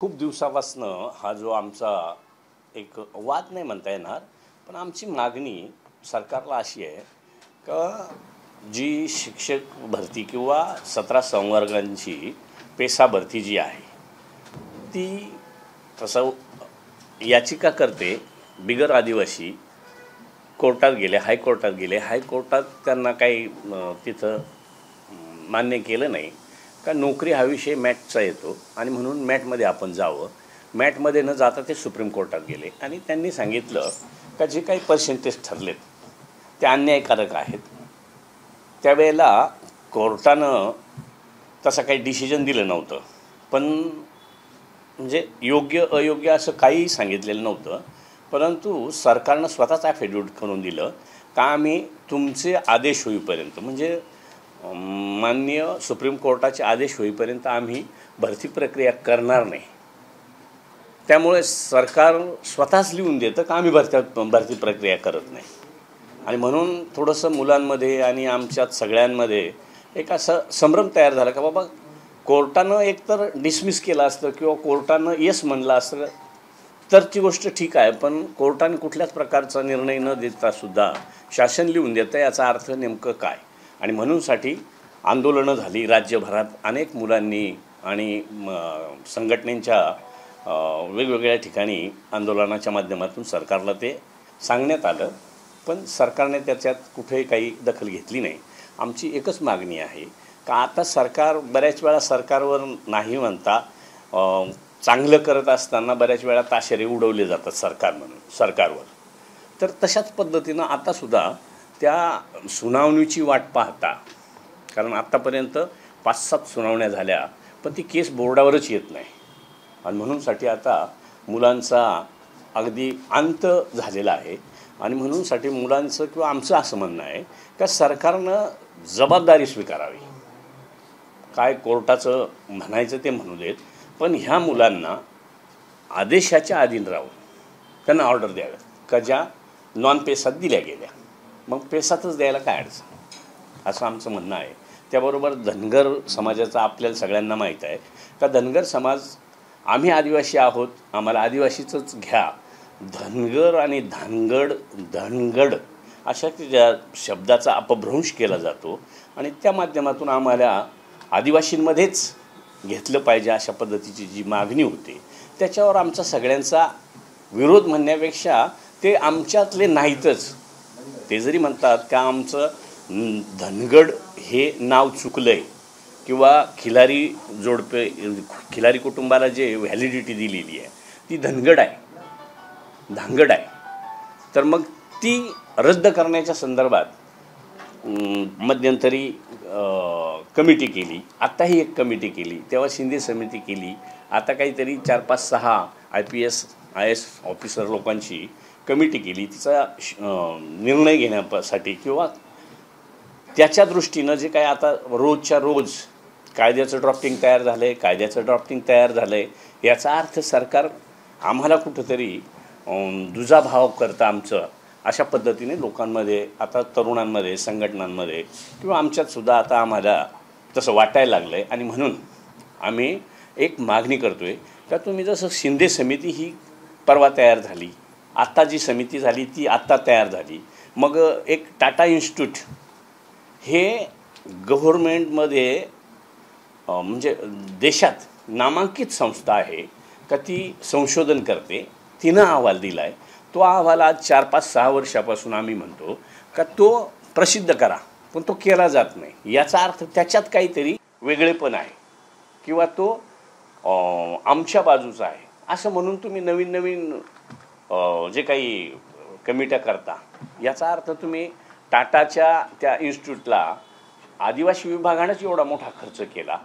खूप दिवसापासून हा जो आमचा एक वाद नाही म्हणता येणार, पण आमची मागणी सरकारला अशी आहे का जी शिक्षक भरती किंवा 17 संवर्गांची पेसा भरती जी आहे ती तसं याचिका करते बिगर आदिवासी कोर्टात गेले, हायकोर्टात त्यांना काही तिथं मान्य केलं नाही का नोकरी हा विषय मॅटचा येतो आणि म्हणून मॅटमध्ये आपण जावं. मॅटमध्ये न जाता ते सुप्रीम कोर्टात गेले आणि त्यांनी सांगितलं का जे काही पर्सेंटेज ठरलेत ते अन्यायकारक आहेत. त्यावेळेला कोर्टानं तसं काही डिसिजन दिलं नव्हतं, पण म्हणजे योग्य अयोग्य असं काही सांगितलेलं नव्हतं. परंतु सरकारनं स्वतःच ॲफिडेविट करून दिलं का आम्ही तुमचे आदेश होईपर्यंत म्हणजे माननीय सुप्रीम कोर्टाचे आदेश होईपर्यंत आम्ही भरती प्रक्रिया करणार नाही. त्यामुळे सरकार स्वतःच लिहून देतं का आम्ही भरती प्रक्रिया करत नाही. आणि म्हणून थोडंसं मुलांमध्ये आणि आमच्यात सगळ्यांमध्ये एक असं संभ्रम तयार झाला का बाबा कोर्टानं एकतर डिसमिस केलं असतं किंवा कोर्टानं येस म्हणलं असतं तर ती गोष्ट ठीक आहे, पण कोर्टाने कुठल्याच प्रकारचा निर्णय न देतासुद्धा शासन लिहून देतं याचा अर्थ नेमकं काय. आणि म्हणूनसाठी आंदोलनं झाली राज्यभरात. अनेक मुलांनी आणि संघटनेच्या वेगवेगळ्या ठिकाणी आंदोलनाच्या माध्यमातून सरकारला ते सांगण्यात आलं, पण सरकारने त्याच्यात कुठेही काही दखल घेतली नाही. आमची एकच मागणी आहे का आता सरकार बऱ्याच वेळा सरकारवर नाही म्हणता चांगलं करत असताना बऱ्याच वेळा ताशेरे उडवले जातात सरकारवर. तर तशाच पद्धतीनं आतासुद्धा त्या सुनावणीची वाट पाहता, कारण आत्तापर्यंत 5-7 सुनावण्या झाल्या पण ती केस बोर्डावरच येत नाही. आणि म्हणूनसाठी आता मुलांचा अगदी अंत झालेला आहे. आणि म्हणूनसाठी मुलांचं किंवा आमचं असं म्हणणं आहे का सरकारनं जबाबदारी स्वीकारावी. काय कोर्टाचं म्हणायचं ते म्हणू देत, पण ह्या मुलांना आदेशाच्या अधीन राहून त्यांना ऑर्डर द्याव्या का ज्या नॉन पेसात दिल्या गेल्या, मग पेसातच द्यायला काय अडचण असं आमचं म्हणणं आहे. त्याबरोबर धनगर समाजाचा आपल्याला सगळ्यांना माहीत आहे का धनगर समाज आम्ही आदिवासी आहोत, आम्हाला आदिवासीचंच घ्या. धनगर आणि धनगड अशा ज्या शब्दाचा अपभ्रंश केला जातो आणि त्या माध्यमातून आम्हाला आदिवासींमध्येच घेतलं पाहिजे अशा पद्धतीची जी मागणी होती त्याच्यावर आमचा सगळ्यांचा विरोध म्हणण्यापेक्षा ते आमच्यातले नाहीतच. ते जरी म्हणतात का आमचं धनगड हे नाव चुकलं आहे किंवा खिलारी खिलारी कुटुंबाला जे व्हॅलिडिटी दिलेली आहे ती धांगड आहे, तर मग ती रद्द करण्याच्या संदर्भात मध्यंतरी कमिटी केली. आत्ताही एक कमिटी केली, तेव्हा शिंदे समिती केली. आता काहीतरी 4-5-6 IPS IAS ऑफिसर लोकांची कमिटी केली. तिचा निर्णय घेण्यासाठी किंवा त्याच्या दृष्टीनं जे काय आता रोजच्या रोज कायद्याचं ड्राफ्टिंग तयार झालं आहे याचा अर्थ सरकार आम्हाला कुठंतरी दुजाभाव करतं आमचं अशा पद्धतीने लोकांमध्ये आता तरुणांमध्ये संघटनांमध्ये किंवा आमच्यातसुद्धा आता आम्हाला तसं वाटायला लागलं आहे. आणि म्हणून आम्ही एक मागणी करतो आहे का तुम्ही जसं शिंदे समिती ही परवा तयार झाली, आत्ता जी समिती झाली ती आत्ता तयार झाली, मग एक टाटा इन्स्टिट्यूट हे गव्हर्मेंटमध्ये म्हणजे देशात नामांकित संस्था आहे का ती संशोधन करते. तिनं अहवाल दिला आहे. तो अहवाल आज 4-5-6 वर्षापासून आम्ही म्हणतो का तो प्रसिद्ध करा, पण तो केला जात नाही. याचा अर्थ त्याच्यात काहीतरी वेगळेपण आहे किंवा तो आमच्या बाजूचा आहे असं म्हणून तुम्ही नवीन जे काही कमिट्या करता याचा अर्थ तुम्ही टाटाच्या त्या इन्स्टिट्यूटला आदिवासी विभागानंच एवढा मोठा खर्च केला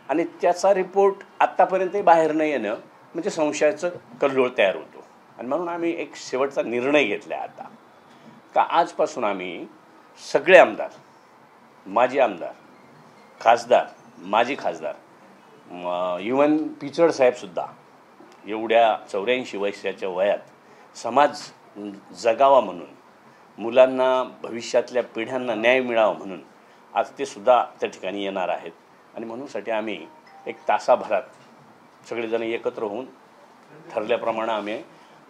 आणि त्याचा रिपोर्ट आत्तापर्यंतही बाहेर न येणं म्हणजे संशयाचं कल्लोळ तयार होतो. आणि म्हणून आम्ही एक शेवटचा निर्णय घेतला आहे आता का आजपासून आम्ही सगळे आमदार, माजी आमदार, खासदार, माजी खासदार, इवन पिचड साहेबसुद्धा एवढ्या 84 वर्षाच्या वयात समाज जगावा म्हणून, मुलांना भविष्यातल्या पिढ्यांना न्याय मिळावा म्हणून आज ते सुद्धा त्या ठिकाणी येणार आहेत. आणि म्हणूनसाठी आम्ही एक तासाभरात सगळेजण एकत्र होऊन ठरल्याप्रमाणे आम्ही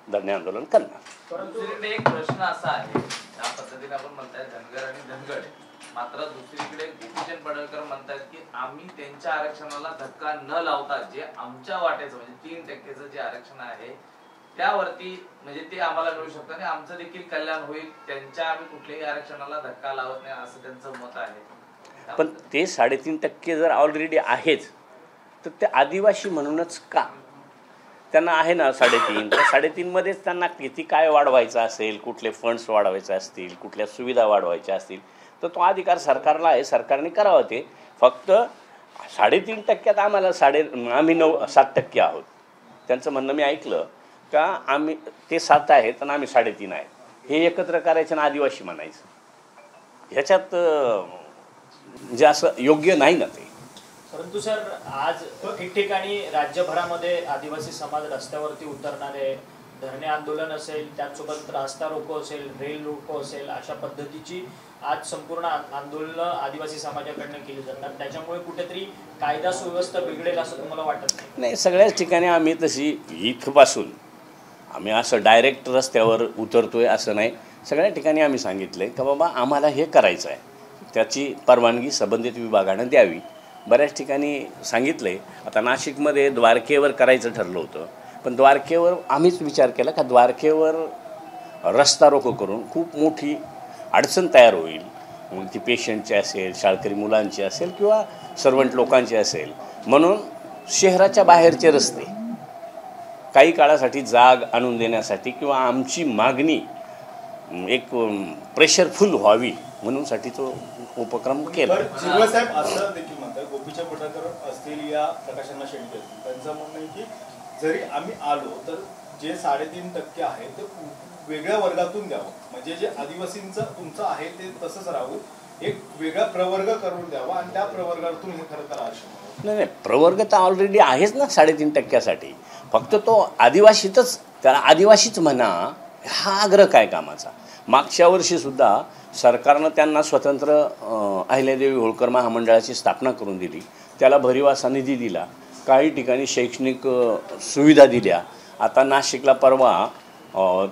धरणे आंदोलन करणार. परंतु एक प्रश्न असा आहे, त्या पद्धतीने आपण म्हणताय धनगर आणि धनगड, मात्र दुसरीकडे गोपीचंद पडळकर म्हणतात की आम्ही त्यांच्या आरक्षणाला धक्का न लावता जे आमच्या वाट्याचं म्हणजे 3% जे आरक्षण आहे त्यावरती म्हणजे ते आम्हाला मिळू शकतं आणि आमचं देखील कल्याण होईल, त्यांच्या आम्ही कुठल्याही आरक्षणाला धक्का लावत नाही असं त्यांचं मत आहे. पण ते 3.5% जर ऑलरेडी आहेच तर ते आदिवासी म्हणूनच का? त्यांना आहे ना 3.5%, त्या 3.5%मध्येच त्यांना किती काय वाढवायचं असेल, कुठले फंड्स वाढवायचे असतील, कुठल्या सुविधा वाढवायच्या असतील तर तो अधिकार सरकारला आहे, सरकारने करावं. ते फक्त 3.5% आम्हाला आम्ही 7% आहोत. त्यांचं म्हणणं मी ऐकलं का आम्ही ते 7 आहेत आणि आम्ही 3.5 आहेत, हे एकत्र करायचं आणि आदिवासी म्हणायचं. ह्याच्यात म्हणजे असं योग्य नाही ना ते. परंतु सर आज ठिकठिकाणी राज्यभरामध्ये आदिवासी समाज रस्त्यावरती उतरणारे, धरणे आंदोलन असेल, त्याचसोबत रास्ता रोको असेल, रेल रोको असेल, अशा पद्धतीची आज संपूर्ण आंदोलनं आदिवासी समाजाकडनं केली जातात. त्याच्यामुळे कुठेतरी कायदा सुव्यवस्था बिघडेल असं तुम्हाला वाटत नाही? नाही, सगळ्याच ठिकाणी आम्ही तशी इथपासून आम्ही असं डायरेक्ट रस्त्यावर उतरतोय असं नाही. सगळ्या ठिकाणी आम्ही सांगितलं आहे की बाबा आम्हाला हे करायचं आहे, त्याची परवानगी संबंधित विभागानं द्यावी. बऱ्याच ठिकाणी सांगितलं आहे. आता नाशिकमध्ये द्वारकेवर करायचं ठरलं होतं, पण द्वारकेवर आम्हीच विचार केला का द्वारकेवर रस्ता रोको करून खूप मोठी अडचण तयार होईल. मग ती पेशंटची असेल, शाळकरी मुलांची असेल किंवा सर्वंट लोकांची असेल, म्हणून शहराच्या बाहेरचे रस्ते काही काळासाठी जाग आणून देण्यासाठी किंवा आमची मागणी एक प्रेशरफुल व्हावी म्हणूनसाठी तो उपक्रम केला. साहेब असं देखील म्हणतात, गोपीचंद पडळकर असतील या प्रकाशांना शेट्टी असतील, त्यांचं म्हणणं आहे की जरी आम्ही आलो तर जे 3.5% आहे ते वेगळ्या वर्गातून द्यावं, म्हणजे जे आदिवासींचं तुमचं आहे ते तसंच राहून एक वेगळा प्रवर्ग करून द्यावा आणि त्या प्रवर्गातून हे खरं तर आरक्षण. नाही, प्रवर्ग तर ऑलरेडी आहेच ना 3.5%साठी. फक्त तो आदिवासीतच, त्याला आदिवासीच म्हणा, हा आग्रह काय कामाचा. मागच्या वर्षीसुद्धा सरकारनं त्यांना स्वतंत्र अहिल्यादेवी होळकर महामंडळाची स्थापना करून दिली, त्याला भरीव असा निधी दिला, काही ठिकाणी शैक्षणिक सुविधा दिल्या. आता नाशिकला परवा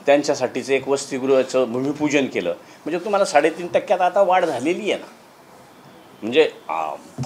त्यांच्यासाठीचं एक वसतिगृहाचं भूमिपूजन केलं. म्हणजे तुम्हाला 3.5% आता वाढ झालेली आहे ना. म्हणजे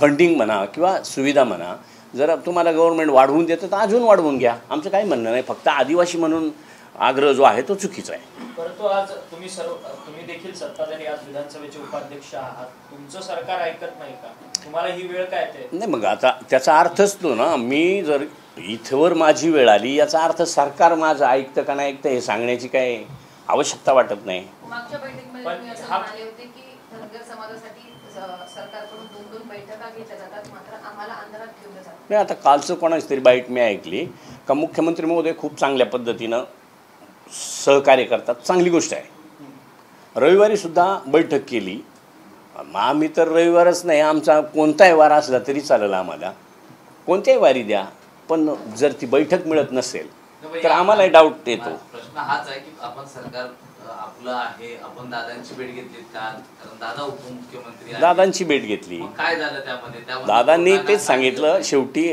फंडिंग म्हणा किंवा सुविधा म्हणा, जर तुम्हाला गव्हर्नमेंट वाढवून देतं तर अजून वाढवून घ्या, आमचं काही म्हणणं नाही. फक्त आदिवासी म्हणून आग्रह जो आहे तो चुकीचा आहे. परंतु आज तुम्ही देखील सत्ताधारी, आज विधानसभेचे उपाध्यक्ष आहात, तुमचं सरकार ऐकत नाही का? तुम्हाला ही वेळ काय येते? नाही, मग आता त्याचा अर्थच तो ना, मी जर इथवर माझी वेळ आली याचा अर्थ सरकार माझं ऐकतं का नाही ऐकतं हे सांगण्याची काही आवश्यकता वाटत नाही. मागच्या बैठकीमध्ये तुम्ही असं म्हणाले होते की धनगर समाजासाठी सरकारकडून 2-2 बैठका घेतल्या जातात, मात्र आम्हाला अंधारात ठेवलं जातं. नाही, आता कालचं कोणाची तरी बाईट मी ऐकली का मुख्यमंत्री महोदय खूप चांगल्या पद्धतीनं सहकार्य करतात, चांगली गोष्ट आहे. रविवारीसुद्धा बैठक केली. आम्ही तर रविवारच नाही, आमचा कोणताही वार असला तरी चालेल, आम्हाला कोणत्याही वारी द्या, पण जर ती बैठक मिळत नसेल तर आम्हाला डाऊट येतो. प्रश्न हाच आहे की आपण सरकार आपलं आहे, आपण दादांची भेट घेतली का? कारण दादा उपमुख्यमंत्री, दादांची भेट घेतली, काय झालं त्यामध्ये? दादांनी तेच सांगितलं, शेवटी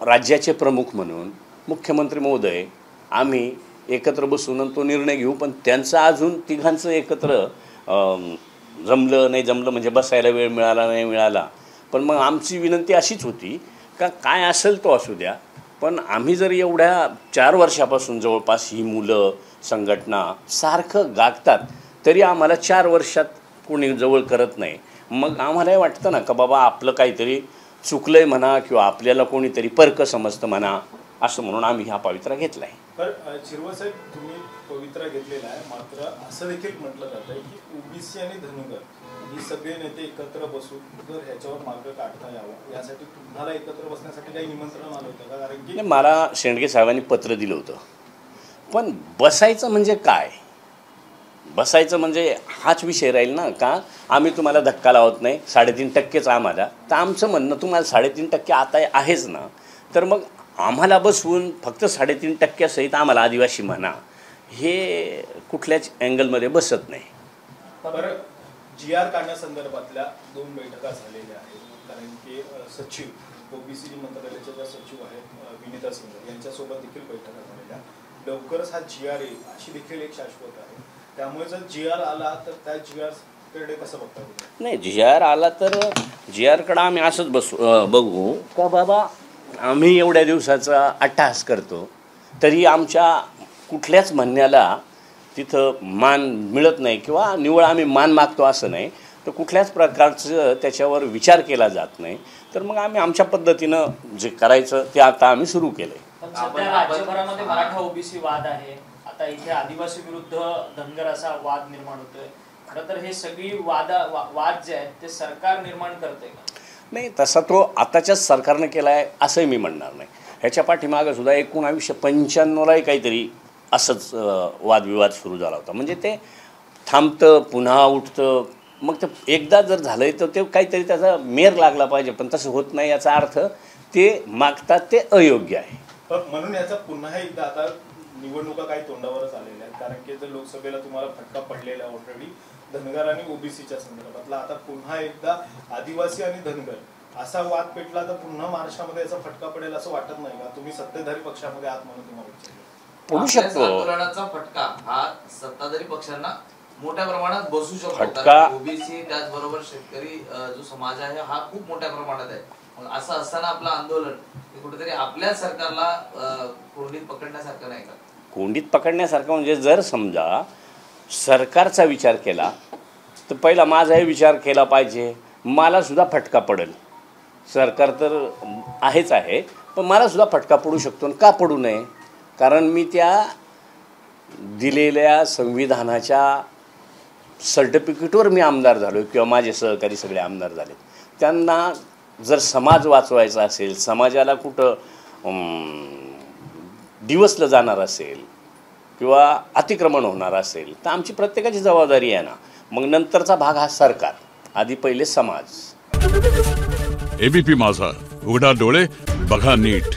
राज्याचे प्रमुख म्हणून मुख्यमंत्री महोदय आम्ही एकत्र बसून तो निर्णय घेऊ. पण त्यांचं अजून तिघांचं एकत्र जमलं नाही, जमलं म्हणजे बसायला वेळ मिळाला नाही मिळाला. पण मग आमची विनंती अशीच होती का काय असेल तो असू द्या, पण आम्ही जर एवढ्या 4 वर्षापासून जवळपास ही मुलं संघटना सारखं गागतात तरी आम्हाला 4 वर्षात कोणी जवळ करत नाही, मग आम्हालाही वाटतं ना का बाबा आपलं काहीतरी चुकलं आहे म्हणा किंवा आपल्याला कोणीतरी परक समजतं म्हणा, असं म्हणून आम्ही हा पवित्रा घेतला आहे. तर शिरवळसाहेब तुम्ही पवित्रा घेतलेला आहे, मात्र असं देखील म्हटलं जातं की ओबीसी आणि धनगर ही सगळे नेते एकत्र बसून जर ह्याच्यावर मार्ग काढता यावा यासाठी तुम्हाला एकत्र बसण्यासाठी काही निमंत्रण आलं होतं का? कारण की मला शेंडगे साहेबांनी पत्र दिलं होतं, पण बसायचं म्हणजे काय, बसायचं म्हणजे हाच विषय राहील ना का आम्ही तुम्हाला धक्का लावत नाही, 3.5%च आम्हाला, तर आमचं म्हणणं तुम्हाला 3.5% आता आहेच ना, तर मग आम्हाला बसवून फक्त 3.5% सहित आम्हाला आदिवासी म्हणा, हे कुठल्याच अँगलमध्ये बसत नाही. GR काढण्यासंदर्भातल्या 2 बैठका झालेल्या आहेत, कारण की सचिव ओबीसी जी मंत्रालयाच्या ज्या सचिव आहेत विनीता सिंह यांच्यासोबत देखील बैठका झालेल्या, लवकरच हा GR येईल अशी देखील एक शाश्वत आहे. त्यामुळे जर GR आला तर त्या GR कडे कसं बघता तुम्ही? नाही, GR आला तर GRकडं आम्ही असंच बघू का बाबा आम्ही एवढ्या दिवसाचा अट्टहास करतो तरी आमच्या कुठल्याच म्हणण्याला तिथं मान मिळत नाही किंवा निव्वळ आम्ही मान मागतो असं नाही, तर कुठल्याच प्रकारचं त्याच्यावर विचार केला जात नाही. तर मग आम्ही आमच्या पद्धतीनं जे करायचं ते आता आम्ही सुरू केलं आहे. पण सध्या राज्यभरामध्ये मराठा ओबीसी वाद आहे, आता इथे आदिवासी विरुद्ध धनगर असा वाद निर्माण होतोय. खरं तर हे सगळी वाद जे आहेत ते सरकार निर्माण करते का? नाही, तसा तो आताच्याच सरकारनं केला आहे असंही मी म्हणणार नाही. ह्याच्या पाठीमागं सुद्धा 1995लाही काहीतरी असंच वादविवाद सुरू झाला होता. म्हणजे ते थांबतं पुन्हा उठतं, मग ते एकदा जर झालं तर ते काहीतरी त्याचा मेर लागला पाहिजे, पण तसं होत नाही. याचा अर्थ ते मागतात ते अयोग्य आहे. म्हणून याचा पुन्हा एकदा आता निवडणुका काही तोंडावरच आलेल्या आहेत, कारण की जर लोकसभेला तुम्हाला फटका पडलेला ऑलरेडी धनगर आणि ओबीसीच्या संदर्भातला, आता पुन्हा एकदा आदिवासी आणि धनगर असा वाद पेटला तर पुन्हा महाराष्ट्रामध्ये याचा फटका पडेल असं वाटत नाही का? तुम्ही सत्ताधारी पक्षामध्ये आहात म्हणून तुम्हाला पडू शकतो. आंदोलनाचा फटका हा सत्ताधारी पक्षांना मोठ्या प्रमाणात बसू शकतो. फटका ओबीसी त्याचबरोबर शेतकरी जो समाज आहे हा खूप मोठ्या प्रमाणात आहे. मग असं असताना आपलं आंदोलन कुठेतरी आपल्या सरकारला कोंडीत पकडण्यासारखं नाही का? कोंडीत पकडण्यासारखं म्हणजे जर समजा सरकारचा विचार केला तर पहिला माझाही विचार केला पाहिजे. मला सुद्धा फटका पडेल, सरकार तर आहेच आहे, पण मला सुद्धा फटका पडू शकतो. का पडू नये? कारण मी त्या दिलेल्या संविधानाच्या सर्टिफिकेटवर मी आमदार झालो किंवा माझे सहकारी सगळे आमदार झाले. त्यांना जर समाज वाचवायचा असेल, समाजाला कुठं डिवसलं जाणार असेल किंवा अतिक्रमण होणार असेल तर आमची प्रत्येकाची जबाबदारी आहे ना. मग नंतरचा भाग हा सरकार, आधी पहिले समाज. ABP माझा, उघडा डोळे बघा नीट.